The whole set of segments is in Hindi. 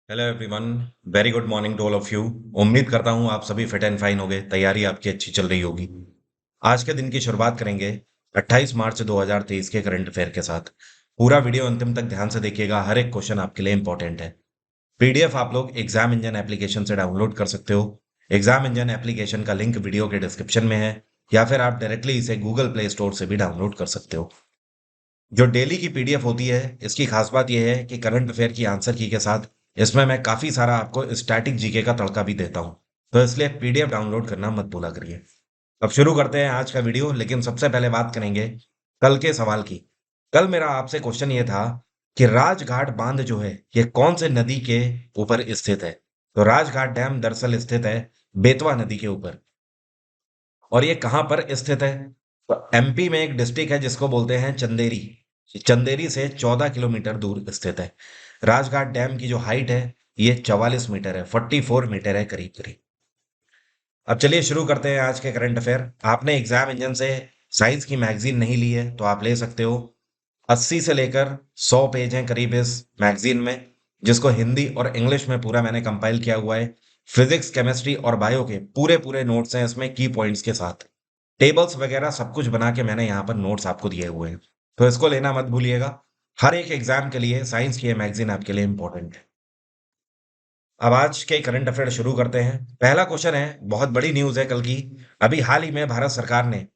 Hello everyone. Very good morning to all of you. उम्मीद करता हूँ आप सभी फिट एंड फाइन होंगे, तैयारी आपकी अच्छी चल रही होगी। आज के दिन की शुरुआत करेंगे 28 मार्च 2023 के करंट अफेयर के साथ। पूरा वीडियो अंतिम तक ध्यान से देखिएगा, हर एक क्वेश्चन आपके लिए इंपॉर्टेंट है। पीडीएफ आप लोग एग्जाम इंजन एप्लीकेशन से डाउनलोड कर सकते हो। एग्जाम इंजन एप्लीकेशन का लिंक वीडियो के डिस्क्रिप्शन में है, या फिर आप डायरेक्टली इसे गूगल प्ले स्टोर से भी डाउनलोड कर सकते हो। जो डेली की पीडीएफ होती है, इसकी खास बात यह है कि करंट अफेयर की आंसर की के साथ इसमें मैं काफी सारा आपको स्टैटिक जीके का तड़का भी देता हूं। तो इसलिए पीडीएफ डाउनलोड करना मत भूला करिए। अब शुरू करते हैं आज का वीडियो, लेकिन सबसे पहले बात करेंगे कल के सवाल की। कल मेरा आपसे क्वेश्चन ये था कि राजघाट बांध जो है ये कौन से नदी के ऊपर स्थित है। तो राजघाट डैम दरअसल स्थित है बेतवा नदी के ऊपर। और ये कहाँ पर स्थित है? तो एमपी में एक डिस्ट्रिक्ट है जिसको बोलते हैं चंदेरी। चंदेरी से 14 किलोमीटर दूर स्थित है। राजघाट डैम की जो हाइट है ये 44 मीटर है, 44 मीटर है करीब करीब। अब चलिए शुरू करते हैं आज के करंट अफेयर। आपने एग्जाम इंजन से साइंस की मैगजीन नहीं ली है तो आप ले सकते हो। 80 से लेकर 100 पेज हैं करीब इस मैगजीन में, जिसको हिंदी और इंग्लिश में पूरा मैंने कंपाइल किया हुआ है। फिजिक्स, केमिस्ट्री और बायो के पूरे पूरे नोट्स हैं इसमें, की पॉइंट्स के साथ टेबल्स वगैरह सब कुछ बना के मैंने यहाँ पर नोट्स आपको दिए हुए हैं। तो इसको लेना मत भूलिएगा। हर एक एग्जाम के लिए साइंस की ये मैगजीन आपके लिए इंपॉर्टेंट है। अब आज के करंट अफेयर शुरू करते हैं। पहला क्वेश्चन है, बहुत बड़ी न्यूज है कल की। अभी हाल ही में भारत सरकार ने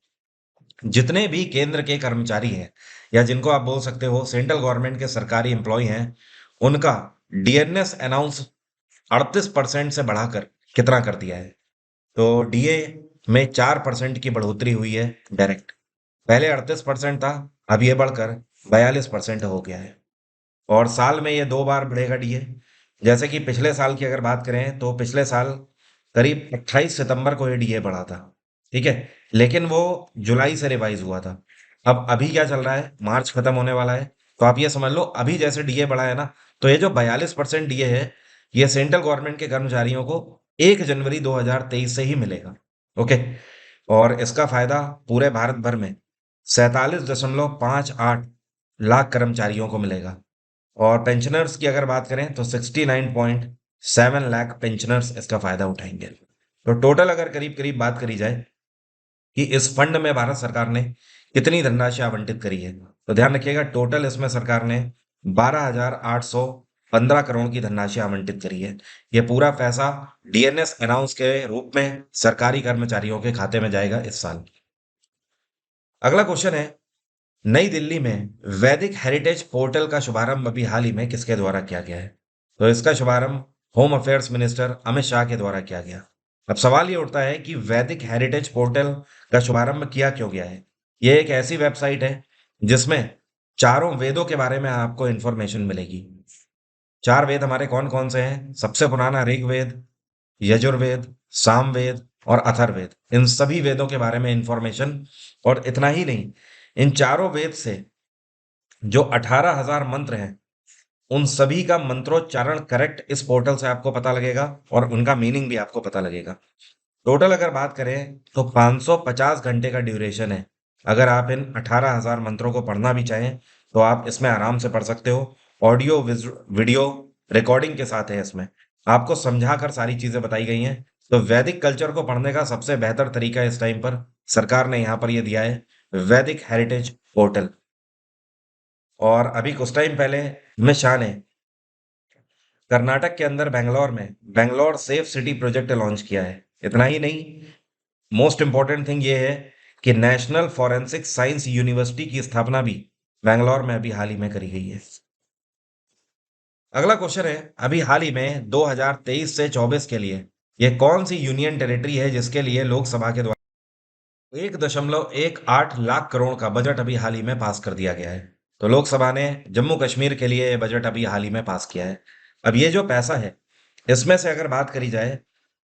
जितने भी केंद्र के कर्मचारी हैं, या जिनको आप बोल सकते हो सेंट्रल गवर्नमेंट के सरकारी एम्प्लॉय हैं, उनका डीएनएस अनाउंस 38% से बढ़ाकर कितना कर दिया है। तो डीए में 4% की बढ़ोतरी हुई है डायरेक्ट। पहले 38% था, अब ये बढ़कर 42% हो गया है। और साल में ये 2 बार बढ़ेगा डीए। जैसे कि पिछले साल की अगर बात करें तो पिछले साल करीब 28 सितंबर को ये डीए बढ़ा था। ठीक है, लेकिन वो जुलाई से रिवाइज हुआ था। अब अभी क्या चल रहा है, मार्च खत्म होने वाला है। तो आप ये समझ लो अभी जैसे डीए बढ़ा है ना, तो ये जो 42% डीए है ये सेंट्रल गवर्नमेंट के कर्मचारियों को 1 जनवरी 2023 से ही मिलेगा। ओके। और इसका फायदा पूरे भारत भर में 47.58 लाख कर्मचारियों को मिलेगा। और पेंशनर्स की अगर बात करें तो 69.7 लाख पेंशनर्स इसका फायदा उठाएंगे। तो टोटल अगर करीब करीब बात करी जाए कि इस फंड में भारत सरकार ने कितनी धनराशि आवंटित करी है, तो ध्यान रखिएगा टोटल इसमें सरकार ने 12,815 करोड़ की धनराशि आवंटित करी है। ये पूरा पैसा डीएनएस अनाउंस के रूप में सरकारी कर्मचारियों के खाते में जाएगा इस साल। अगला क्वेश्चन है, नई दिल्ली में वैदिक हेरिटेज पोर्टल का शुभारंभ अभी हाल ही में किसके द्वारा किया गया है? तो इसका शुभारंभ home affairs minister Amit Shah के द्वारा किया गया। अब सवाल ये उठता है कि वैदिक हेरिटेज पोर्टल का शुभारंभ किया क्यों गया है। ये एक ऐसी वेबसाइट है जिसमें चारों वेदों के बारे में आपको इंफॉर्मेशन मिलेगी। चार वेद हमारे कौन कौन से हैं? सबसे पुराना ऋग्वेद, यजुर्वेद, सामवेद और अथर्ववेद। इन सभी वेदों के बारे में इंफॉर्मेशन। और इतना ही नहीं, इन चारों वेद से जो 18,000 मंत्र हैं, उन सभी का मंत्रोच्चारण करेक्ट इस पोर्टल से आपको पता लगेगा और उनका मीनिंग भी आपको पता लगेगा। टोटल अगर बात करें तो 550 घंटे का ड्यूरेशन है। अगर आप इन 18,000 मंत्रों को पढ़ना भी चाहें तो आप इसमें आराम से पढ़ सकते हो। ऑडियो वीडियो रिकॉर्डिंग के साथ है इसमें, आपको समझा कर सारी चीजें बताई गई हैं। तो वैदिक कल्चर को पढ़ने का सबसे बेहतर तरीका इस टाइम पर सरकार ने यहाँ पर ये दिया है, वैदिक हेरिटेज पोर्टल। और अभी कुछ टाइम पहले अमित शाह ने कर्नाटक के अंदर बेंगलोर में Bangalore safe city project launch किया है। इतना ही नहीं, मोस्ट इंपॉर्टेंट थिंग ये है कि नेशनल फॉरेंसिक साइंस यूनिवर्सिटी की स्थापना भी बेंगलोर में अभी हाल ही में करी गई है। अगला क्वेश्चन है, अभी हाल ही में 2023 से 24 के लिए ये कौन सी यूनियन टेरिटरी है जिसके लिए लोकसभा के द्वारा 1.18 लाख करोड़ का बजट अभी हाल ही में पास कर दिया गया है। तो लोकसभा ने जम्मू कश्मीर के लिए ये बजट अभी हाल ही में पास किया है। अब ये जो पैसा है, इसमें से अगर बात करी जाए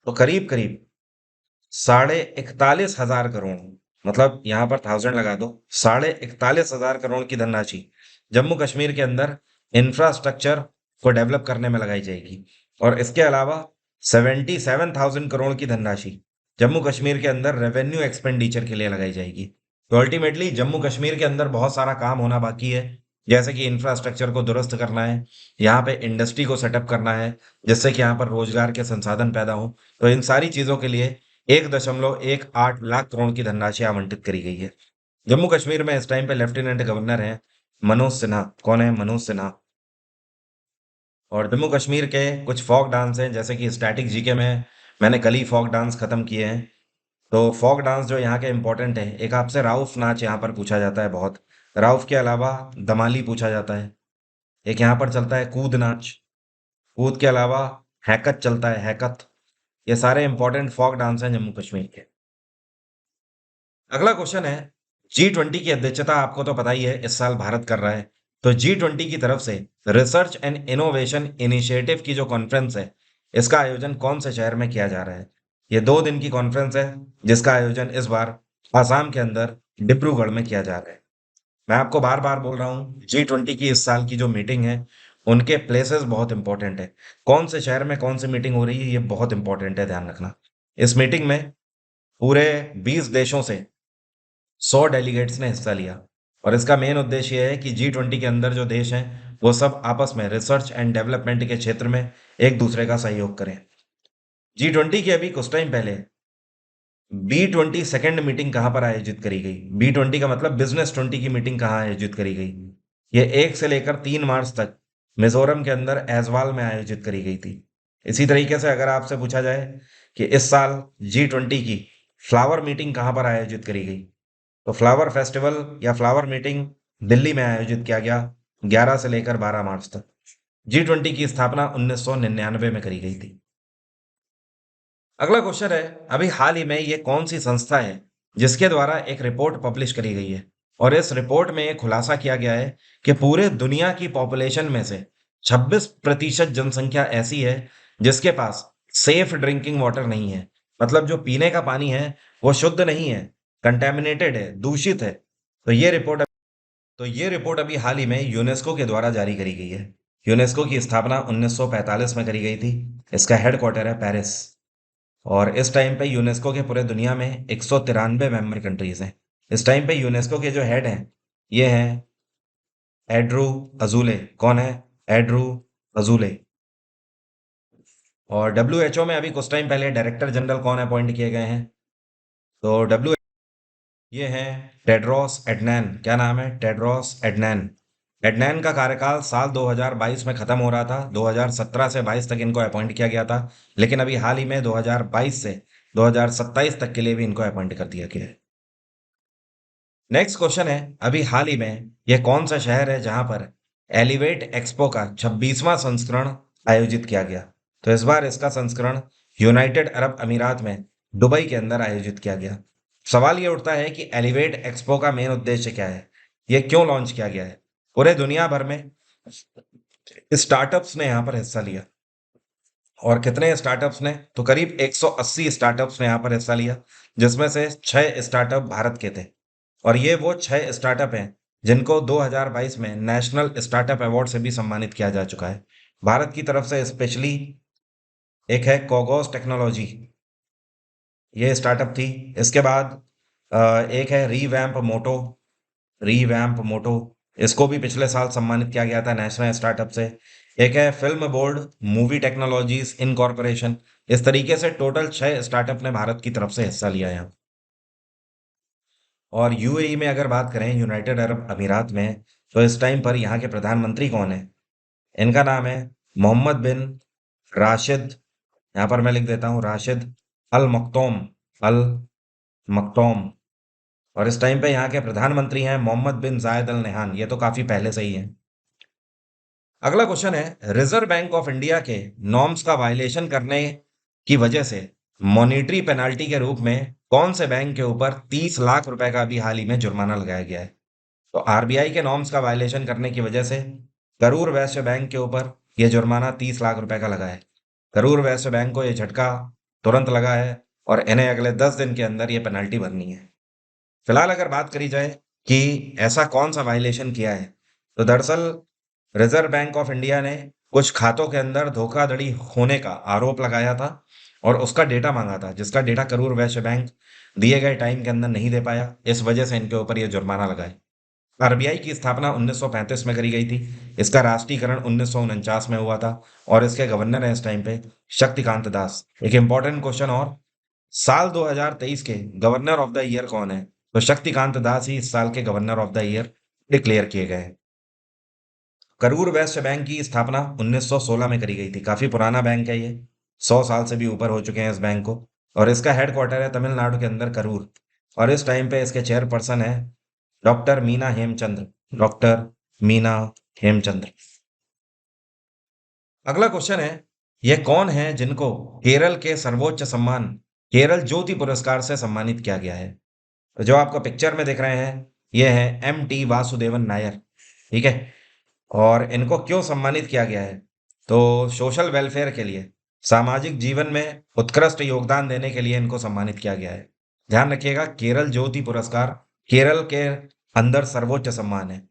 तो करीब करीब 41,500 करोड़, मतलब यहाँ पर 1000 लगा दो, 41,500 करोड़ की धनराशि जम्मू कश्मीर के अंदर इंफ्रास्ट्रक्चर को डेवलप करने में लगाई जाएगी। और इसके अलावा 77,000 करोड़ की धनराशि जम्मू कश्मीर के अंदर रेवेन्यू एक्सपेंडिचर के लिए लगाई जाएगी। तो अल्टीमेटली जम्मू कश्मीर के अंदर बहुत सारा काम होना बाकी है। जैसे कि इंफ्रास्ट्रक्चर को दुरुस्त करना है, यहाँ पे इंडस्ट्री को सेटअप करना है, जिससे कि यहाँ पर रोजगार के संसाधन पैदा हों। तो इन सारी चीज़ों के लिए 1.18 लाख करोड़ की धनराशि आवंटित करी गई है। जम्मू कश्मीर में इस टाइम पे लेफ्टिनेंट गवर्नर हैं मनोज सिन्हा। कौन है? मनोज सिन्हा। और जम्मू कश्मीर के कुछ फोक डांस हैं, जैसे कि स्टैटिक जीके में मैंने कल ही फोक डांस खत्म किए हैं। तो फोक डांस जो यहाँ के इम्पोर्टेंट है, एक आपसे राउफ नाच यहाँ पर पूछा जाता है बहुत। राउफ के अलावा दमाली पूछा जाता है। एक यहाँ पर चलता है कूद नाच। कूद के अलावा हैकत चलता है, हैकत। ये सारे इंपॉर्टेंट फोक डांस हैं जम्मू कश्मीर के। अगला क्वेश्चन है, G20 की अध्यक्षता आपको तो पता ही है इस साल भारत कर रहा है। तो G20 की तरफ से रिसर्च एंड इनोवेशन इनिशिएटिव की जो कॉन्फ्रेंस है, इसका आयोजन कौन से शहर में किया जा रहा है? ये 2 दिन की कॉन्फ्रेंस है, जिसका आयोजन इस बार आसाम के अंदर डिब्रूगढ़ में किया जा रहा है। मैं आपको बार बार बोल रहा हूँ, G20 की इस साल की जो मीटिंग है, उनके प्लेसेस बहुत इंपॉर्टेंट है। कौन से शहर में कौन सी मीटिंग हो रही है, ये बहुत इंपॉर्टेंट है, ध्यान रखना। इस मीटिंग में पूरे 20 देशों से 100 डेलीगेट्स ने हिस्सा लिया। और इसका मेन उद्देश्य यह है कि G20 के अंदर जो देश हैं, वो सब आपस में रिसर्च एंड डेवलपमेंट के क्षेत्र में एक दूसरे का सहयोग करें। G20 की अभी कुछ टाइम पहले B20 सेकेंड मीटिंग कहाँ पर आयोजित करी गई? B20 का मतलब बिजनेस 20 की मीटिंग कहाँ आयोजित करी गई? ये 1 से लेकर 3 मार्च तक मिजोरम के अंदर ऐजवाल में आयोजित करी गई थी। इसी तरीके से अगर आपसे पूछा जाए कि इस साल G20 की फ्लावर मीटिंग कहाँ पर आयोजित करी गई, तो फ्लावर फेस्टिवल या फ्लावर मीटिंग दिल्ली में आयोजित किया गया 11 से लेकर 12 मार्च तक। G20 की स्थापना 1999 में करी गई थी। अगला क्वेश्चन है, अभी हाल ही में ये कौन सी संस्था है जिसके द्वारा एक रिपोर्ट पब्लिश करी गई है? और इस रिपोर्ट में ये खुलासा किया गया है कि पूरे दुनिया की पॉपुलेशन में से 26% जनसंख्या ऐसी है जिसके पास सेफ ड्रिंकिंग वाटर नहीं है। मतलब जो पीने का पानी है वो शुद्ध नहीं है, कंटेमिनेटेड है, दूषित है। तो ये रिपोर्ट अभी हाल ही में यूनेस्को के द्वारा जारी करी गई है। यूनेस्को की स्थापना 1945 में करी गई थी। इसका हेडक्वार्टर है पेरिस। और इस टाइम पे यूनेस्को के पूरे दुनिया में 193 मेंबर कंट्रीज हैं। इस टाइम पे यूनेस्को के जो हेड हैं, ये हैं एड्रू अजूले। कौन है? एड्रू अजूले। और डब्ल्यूएचओ में अभी कुछ टाइम पहले डायरेक्टर जनरल कौन अपॉइंट किए गए हैं? तो डब्ल्यू ये हैं टेड्रोस एडनैन। क्या नाम है? टेड्रोस एडनैन। एडनैन का कार्यकाल साल 2022 में खत्म हो रहा था। 2017 से 22 तक इनको अपॉइंट किया गया था, लेकिन अभी हाल ही में 2022 से 2027 तक के लिए भी इनको अपॉइंट कर दिया गया है। नेक्स्ट क्वेश्चन है, अभी हाल ही में यह कौन सा शहर है जहां पर एलिवेट एक्सपो का 26वां संस्करण आयोजित किया गया? तो इस बार इसका संस्करण यूनाइटेड अरब अमीरात में दुबई के अंदर आयोजित किया गया। सवाल ये उठता है कि एलिवेट एक्सपो का मेन उद्देश्य क्या है? ये क्यों लॉन्च किया गया है? पूरे दुनिया भर में स्टार्टअप्स ने यहाँ पर हिस्सा लिया। और कितने स्टार्टअप्स ने? तो करीब 180 स्टार्टअप्स ने यहाँ पर हिस्सा लिया, जिसमें से 6 स्टार्टअप भारत के थे। और ये वो 6 स्टार्टअप हैं जिनको 2022 में नेशनल स्टार्टअप अवार्ड से भी सम्मानित किया जा चुका है। भारत की तरफ से स्पेशली एक है कोगोस टेक्नोलॉजी, ये स्टार्टअप थी। इसके बाद एक है रीवैम्प मोटो। इसको भी पिछले साल सम्मानित किया गया था नेशनल स्टार्टअप से। एक है film board movie technologies incorporation. इस तरीके से टोटल 6 स्टार्टअप ने भारत की तरफ से हिस्सा लिया है। और यूएई में अगर बात करें, यूनाइटेड अरब अमीरात में, तो इस टाइम पर यहाँ के प्रधानमंत्री कौन है? इनका नाम है मोहम्मद बिन राशिद। यहाँ पर मैं लिख देता हूँ राशिद अल मक्तोम। अल मक्तोम। और इस टाइम पे यहाँ के प्रधानमंत्री हैं मोहम्मद बिन जायद अल नहान। ये तो काफी पहले से ही है। अगला क्वेश्चन है, रिजर्व बैंक ऑफ इंडिया के नॉर्म्स का वायलेशन करने की वजह से मॉनेटरी पेनाल्टी के रूप में कौन से बैंक के ऊपर 30 लाख रुपए का भी हाल ही में जुर्माना लगाया गया है? तो आरबीआई के नॉर्म्स का वायलेशन करने की वजह से करूर वैश्य बैंक के ऊपर यह जुर्माना 30 लाख रुपए का लगा है। करूर वैश्य बैंक को यह झटका तुरंत लगा है और इन्हें अगले 10 दिन के अंदर यह पेनल्टी भरनी है। फिलहाल अगर बात करी जाए कि ऐसा कौन सा वायलेशन किया है, तो दरअसल रिजर्व बैंक ऑफ इंडिया ने कुछ खातों के अंदर धोखाधड़ी होने का आरोप लगाया था और उसका डेटा मांगा था, जिसका डेटा करूर वैश्य बैंक दिए गए टाइम के अंदर नहीं दे पाया। इस वजह से इनके ऊपर यह जुर्माना लगाए। आरबीआई की स्थापना 1935 में करी गई थी। इसका राष्ट्रीयकरण 1949 में हुआ था। और इसके गवर्नर हैं इस टाइम पे शक्तिकांत दास। एक इंपॉर्टेंट क्वेश्चन और, साल 2023 के गवर्नर ऑफ द ईयर कौन है? तो शक्तिकांत दास ही इस साल के governor of the year declare किए गए हैं। करूर वैश्य बैंक की स्थापना 1916 में करी गई थी। काफी पुराना बैंक है ये, 100 साल से भी ऊपर हो चुके हैं इस बैंक को। और इसका हेडक्वार्टर है तमिलनाडु के अंदर करूर। और इस टाइम पे इसके चेयरपर्सन है डॉक्टर मीना हेमचंद्र। डॉक्टर मीना हेमचंद्र। अगला क्वेश्चन है, यह कौन है जिनको केरल के सर्वोच्च सम्मान केरल ज्योति पुरस्कार से सम्मानित किया गया है? तो जो आपको पिक्चर में दिख रहे हैं, ये है M.T. वासुदेवन नायर। ठीक है। और इनको क्यों सम्मानित किया गया है? तो सोशल वेलफेयर के लिए, सामाजिक जीवन में उत्कृष्ट योगदान देने के लिए इनको सम्मानित किया गया है। ध्यान रखिएगा, केरल ज्योति पुरस्कार केरल के अंदर सर्वोच्च सम्मान है।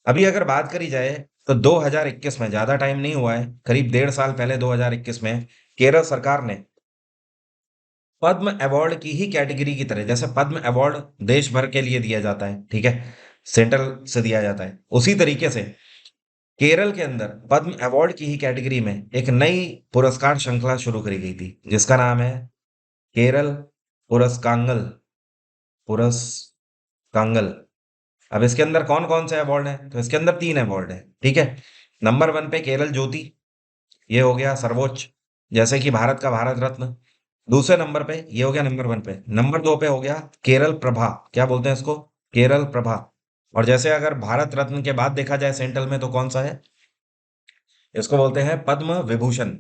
अभी अगर बात करी जाए तो 2021 में, ज्यादा टाइम नहीं हुआ है, करीब 1.5 साल पहले 2021 में केरल सरकार ने पद्म अवार्ड की ही कैटेगरी की तरह, जैसे पद्म अवार्ड देश भर के लिए दिया जाता है, ठीक है, सेंट्रल से दिया जाता है, उसी तरीके से केरल के अंदर पद्म अवार्ड की ही कैटेगरी में एक नई पुरस्कार श्रृंखला शुरू करी गई थी, जिसका नाम है केरल पुरस्कांगल। पुरस्कांगल। अब इसके अंदर कौन कौन से अवार्ड हैं? तो इसके अंदर 3 अवार्ड हैं, ठीक है। नंबर 1 पे केरल ज्योति, ये हो गया सर्वोच्च, जैसे कि भारत का भारत रत्न। दूसरे नंबर पे ये हो गया नंबर 1 पे। नंबर 2 पे हो गया केरल प्रभा, क्या बोलते हैं इसको? केरल प्रभा। और जैसे अगर भारत रत्न के बाद देखा जाए सेंट्रल में, तो कौन सा है? इसको बोलते हैं पद्म विभूषण।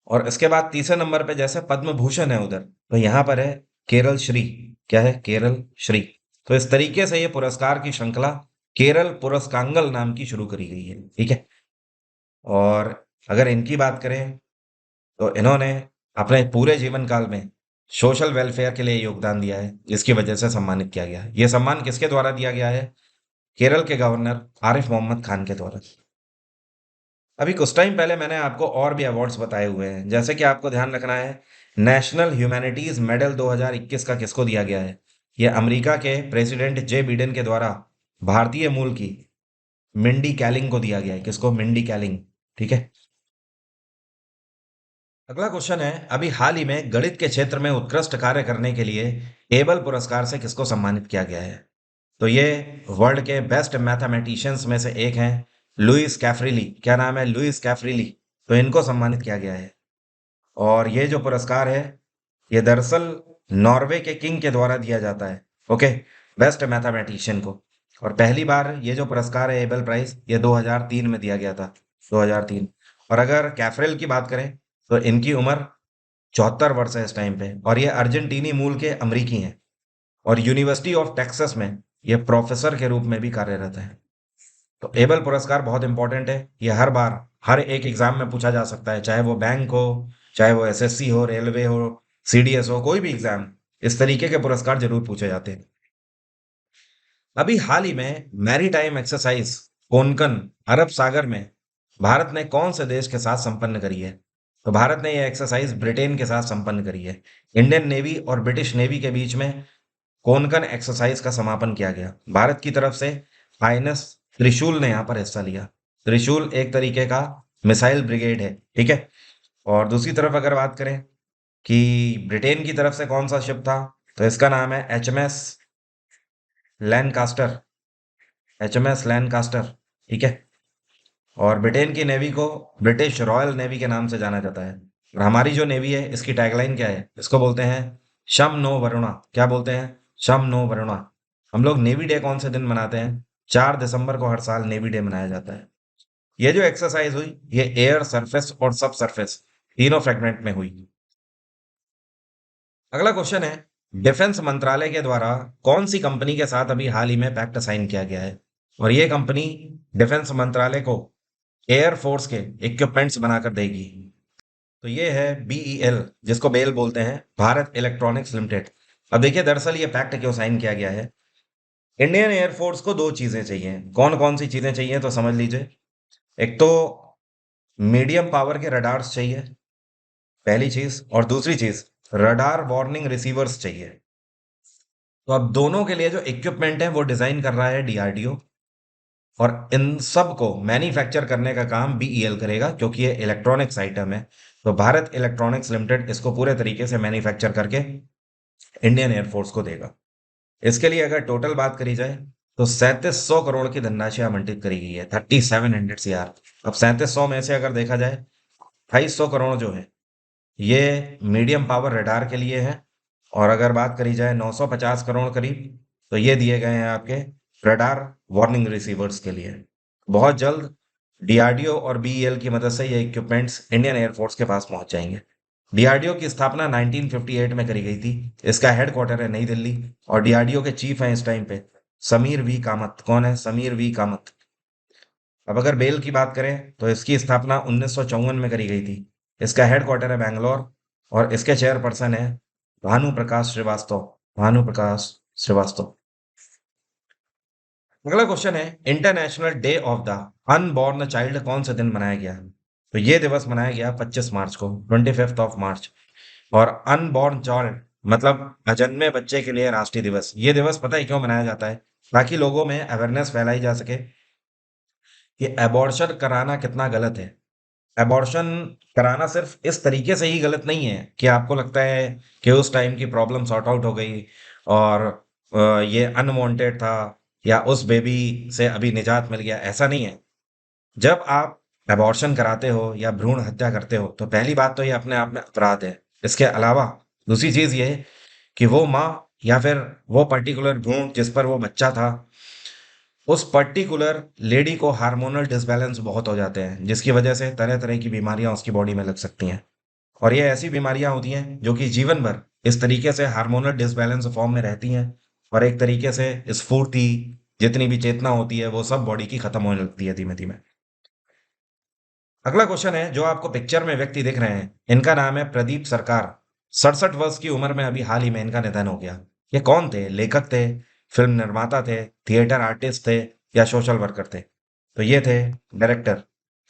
और इसके बाद तीसरे नंबर पे जैसे पद्म भूषण है उधर, तो यहाँ पर है केरल श्री। क्या है? केरल श्री। तो इस तरीके से ये पुरस्कार की श्रृंखला केरल पुरस्कांगल नाम की शुरू करी गई है, ठीक है। और अगर इनकी बात करें, तो इन्होंने अपने पूरे जीवन काल में सोशल वेलफेयर के लिए योगदान दिया है, जिसकी वजह से सम्मानित किया गया है। यह सम्मान किसके द्वारा दिया गया है? केरल के गवर्नर आरिफ मोहम्मद खान के द्वारा। अभी कुछ टाइम पहले मैंने आपको और भी अवार्ड्स बताए हुए हैं, जैसे कि आपको ध्यान रखना है, नेशनल ह्यूमैनिटीज मेडल 2021 का किसको दिया गया है? यह अमेरिका के प्रेसिडेंट जे बिडेन के द्वारा भारतीय मूल की मिंडी कैलिंग को दिया गया है। किसको? मिंडी कैलिंग। ठीक है। अगला क्वेश्चन है, अभी हाल ही में गणित के क्षेत्र में उत्कृष्ट कार्य करने के लिए एबल पुरस्कार से किसको सम्मानित किया गया है? तो ये वर्ल्ड के बेस्ट मैथमेटिशियंस में से एक हैं, लुइस कैफ्रिली। क्या नाम है? लुइस कैफ्रिली। तो इनको सम्मानित किया गया है। और ये जो पुरस्कार है, ये दरअसल नॉर्वे के किंग के द्वारा दिया जाता है, ओके, बेस्ट मैथमेटिशियन को। और पहली बार ये जो पुरस्कार है, एबल प्राइज, ये 2003 में दिया गया था। 2003। और अगर कैफ्रेल की बात करें, तो इनकी उम्र 74 वर्ष है इस टाइम पे, और ये अर्जेंटीनी मूल के अमरीकी हैं। और यूनिवर्सिटी ऑफ टेक्सास में ये प्रोफेसर के रूप में भी कार्यरत है। तो एबल पुरस्कार बहुत इंपॉर्टेंट है। ये हर बार हर एक एग्जाम में पूछा जा सकता है, चाहे वो बैंक हो, चाहे वो एसएससी हो, रेलवे हो, सीडीएस हो, कोई भी एग्जाम, इस तरीके के पुरस्कार जरूर पूछे जाते हैं। अभी हाल ही में मैरीटाइम एक्सरसाइज कोंकण अरब सागर में भारत ने कौन से देश के साथ संपन्न करी है? तो भारत ने यह एक्सरसाइज ब्रिटेन के साथ संपन्न करी है। इंडियन नेवी और ब्रिटिश नेवी के बीच में कोंकण एक्सरसाइज का समापन किया गया। भारत की तरफ से आईएनएस त्रिशूल ने यहाँ पर हिस्सा लिया। त्रिशूल एक तरीके का मिसाइल ब्रिगेड है, ठीक है। और दूसरी तरफ अगर बात करें कि ब्रिटेन की तरफ से कौन सा शिप था, तो इसका नाम है HMS लैनकास्टर। HMS लैनकास्टर, ठीक है। और ब्रिटेन की नेवी को ब्रिटिश रॉयल नेवी के नाम से जाना जाता है। और हमारी जो नेवी है, इसकी टैगलाइन क्या है? इसको बोलते हैं शम नो वरुणा। क्या बोलते हैं? शम नो वरुणा। हम लोग नेवी डे कौन से दिन मनाते हैं? 4 दिसंबर को हर साल नेवी डे मनाया जाता है। ये जो एक्सरसाइज हुई, ये एयर, सरफेस और सब सरफेस तीनों फ्रेगमेंट में हुई। अगला क्वेश्चन है, डिफेंस मंत्रालय के द्वारा कौन सी कंपनी के साथ अभी हाल ही में पैक्ट साइन किया गया है? और ये कंपनी डिफेंस मंत्रालय को एयर फोर्स के इक्विपमेंट्स बनाकर देगी। तो ये है BEL, जिसको बेल बोलते हैं, भारत इलेक्ट्रॉनिक्स लिमिटेड। अब देखिए, दरअसल ये पैक्ट क्यों साइन किया गया है। इंडियन एयरफोर्स को दो चीजें चाहिए। कौन कौन सी चीजें चाहिए? तो समझ लीजिए। एक तो मीडियम पावर के रडार्स चाहिए, पहली चीज। और दूसरी चीज, रडार वार्निंग रिसीवर्स चाहिए। तो अब दोनों के लिए जो इक्विपमेंट है वो डिजाइन कर रहा है डीआरडीओ, और इन सब को मैन्युफैक्चर करने का काम बीईएल करेगा, क्योंकि ये इलेक्ट्रॉनिक्स आइटम है। तो भारत इलेक्ट्रॉनिक्स लिमिटेड इसको पूरे तरीके से मैन्युफैक्चर करके इंडियन एयरफोर्स को देगा। इसके लिए अगर टोटल बात करी जाए तो 3700 करोड़ की धनराशि आवंटित करी गई है, 3700 CR। अब 3700 में से अगर देखा जाए 2800 करोड़ जो है ये मीडियम पावर रडार के लिए है, और अगर बात करी जाए 950 करोड़ करीब, तो ये दिए गए हैं आपके रडार वार्निंग रिसीवर्स के लिए। बहुत जल्द डीआरडीओ और बीईएल की मदद से ये इक्विपमेंट्स इंडियन एयरफोर्स के पास पहुंच जाएंगे। डीआरडीओ की स्थापना 1958 में करी गई थी। इसका हेडक्वार्टर है नई दिल्ली, और डीआरडीओ के चीफ हैं इस टाइम पे समीर वी कामत। कौन है? समीर वी कामत। अब अगर बेल की बात करें तो इसकी स्थापना 1954 में करी गई थी। इसका हेडक्वार्टर है बैंगलोर, और इसके चेयरपर्सन है भानु प्रकाश श्रीवास्तव। भानु प्रकाश श्रीवास्तव। अगला क्वेश्चन है, international day of the unborn child कौन से दिन मनाया गया? तो ये दिवस मनाया गया 25 मार्च को, 25 मार्च। और अनबॉर्न चाइल्ड मतलब अजन्मे बच्चे के लिए राष्ट्रीय दिवस। ये दिवस पता है क्यों मनाया जाता है? ताकि लोगों में अवेयरनेस फैलाई जा सके कि अबॉर्शन कराना कितना गलत है। अबॉर्शन कराना सिर्फ इस तरीके से ही गलत नहीं है कि आपको लगता है कि उस टाइम की प्रॉब्लम सॉर्ट आउट हो गई और ये अनवांटेड था, या उस बेबी से अभी निजात मिल गया, ऐसा नहीं है। जब आप अबॉर्शन कराते हो या भ्रूण हत्या करते हो तो पहली बात तो ये अपने आप में अपराध है। इसके अलावा दूसरी चीज ये है कि वो माँ या फिर वो पर्टिकुलर भ्रूण जिस पर वो बच्चा था, उस पर्टिकुलर लेडी को हार्मोनल डिसबैलेंस बहुत हो जाते हैं, जिसकी वजह से तरह तरह की बीमारियां उसकी बॉडी में लग सकती हैं। और ये ऐसी बीमारियां होती हैं जो कि जीवन भर इस तरीके से हार्मोनल डिसबैलेंस फॉर्म में रहती हैं, और एक तरीके से स्फूर्ति, जितनी भी चेतना होती है वो सब बॉडी की खत्म होने लगती है धीमे धीमे। अगला क्वेश्चन है, जो आपको पिक्चर में व्यक्ति दिख रहे हैं इनका नाम है प्रदीप सरकार। 67 वर्ष की उम्र में अभी हाल ही में इनका निधन हो गया। ये कौन थे? लेखक थे, फिल्म निर्माता थे, थिएटर आर्टिस्ट थे, या सोशल वर्कर थे? तो ये थे डायरेक्टर,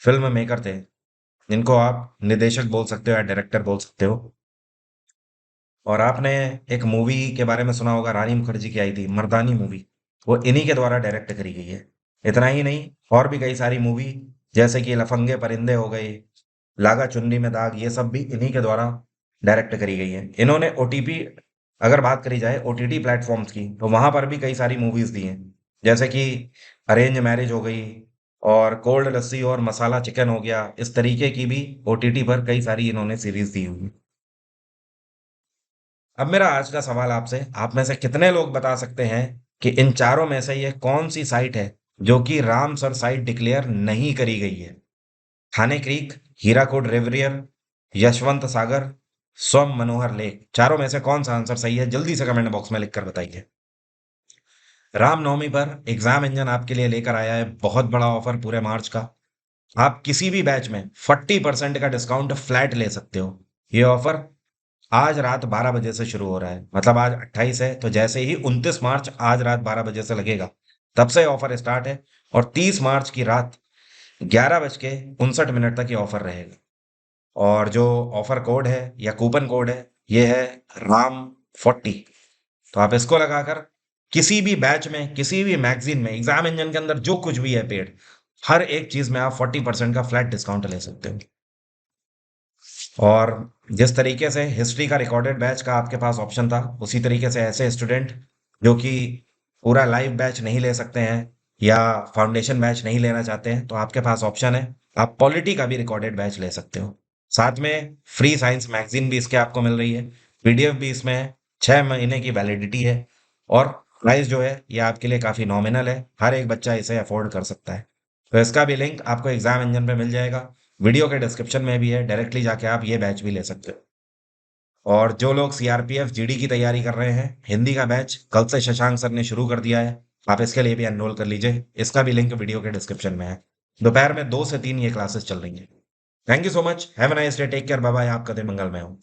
फिल्म मेकर थे, जिनको आप निर्देशक बोल सकते हो या डायरेक्टर बोल सकते हो। और आपने एक मूवी के बारे में सुना होगा, रानी मुखर्जी की आई थी मर्दानी मूवी, वो इन्हीं के द्वारा डायरेक्ट करी गई है। इतना ही नहीं, और भी कई सारी मूवी जैसे कि लफंगे परिंदे हो गए, लागा चुन्नी में दाग, ये सब भी इन्हीं के द्वारा डायरेक्ट करी गई है। इन्होंने ओटीपी, अगर बात करी जाए ओटीटी प्लेटफॉर्म्स की, तो वहां पर भी कई सारी मूवीज दी हैं, जैसे कि अरेंज मैरिज हो गई, और कोल्ड लस्सी और मसाला चिकन हो गया। इस तरीके की भी ओटीटी पर कई सारी इन्होंने सीरीज दी हुई। अब मेरा आज का सवाल आपसे, आप में से कितने लोग बता सकते हैं कि इन चारों में से ये कौन सी साइट है जो कि रामसर साइट डिक्लेयर नहीं करी गई है? थाने क्रीक, हीराकुड रिवरियर, यशवंत सागर, स्वम मनोहर लेक। चारों में से कौन सा आंसर सही है? जल्दी से कमेंट बॉक्स में लिखकर बताइए। रामनवमी पर एग्जाम इंजन आपके लिए लेकर आया है बहुत बड़ा ऑफर पूरे मार्च का। आप किसी भी बैच में 40% का डिस्काउंट फ्लैट ले सकते हो। ये ऑफर आज रात 12 बजे से शुरू हो रहा है, मतलब आज 28 है, तो जैसे ही 29 मार्च आज रात 12 बजे से लगेगा तब से ऑफर स्टार्ट है, और 30 मार्च की रात 11:59 तक ये ऑफर रहेगा। और जो ऑफर कोड है या कूपन कोड है, ये है RAM40। तो आप इसको लगाकर किसी भी बैच में, किसी भी मैगजीन में, एग्जाम इंजन के अंदर जो कुछ भी है पेड, हर एक चीज में आप 40% का फ्लैट डिस्काउंट ले सकते हो। और जिस तरीके से हिस्ट्री का रिकॉर्डेड बैच का आपके पास ऑप्शन था, उसी तरीके से ऐसे स्टूडेंट जो कि पूरा लाइव बैच नहीं ले सकते हैं या फाउंडेशन बैच नहीं लेना चाहते हैं, तो आपके पास ऑप्शन है, आप पॉलिटी का भी रिकॉर्डेड बैच ले सकते हो। साथ में फ्री साइंस मैगजीन भी इसके आपको मिल रही है, पीडीएफ भी इसमें है, 6 महीने की वैलिडिटी है, और प्राइस जो है ये आपके लिए काफ़ी नॉमिनल है, हर एक बच्चा इसे अफोर्ड कर सकता है। तो इसका भी लिंक आपको एग्जाम इंजन पे मिल जाएगा, वीडियो के डिस्क्रिप्शन में भी है, डायरेक्टली जाके आप ये बैच भी ले सकते हो। और जो लोग सीआरपीएफ जीडी की तैयारी कर रहे हैं, हिंदी का बैच कल से शशांक सर ने शुरू कर दिया है, आप इसके लिए भी एनरोल कर लीजिए। इसका भी लिंक वीडियो के डिस्क्रिप्शन में है। दोपहर में 2 से 3 ये क्लासेस चल रही हैं। Thank you so much, have a nice day, take care, bye bye, आपका दिन मंगलमय हो।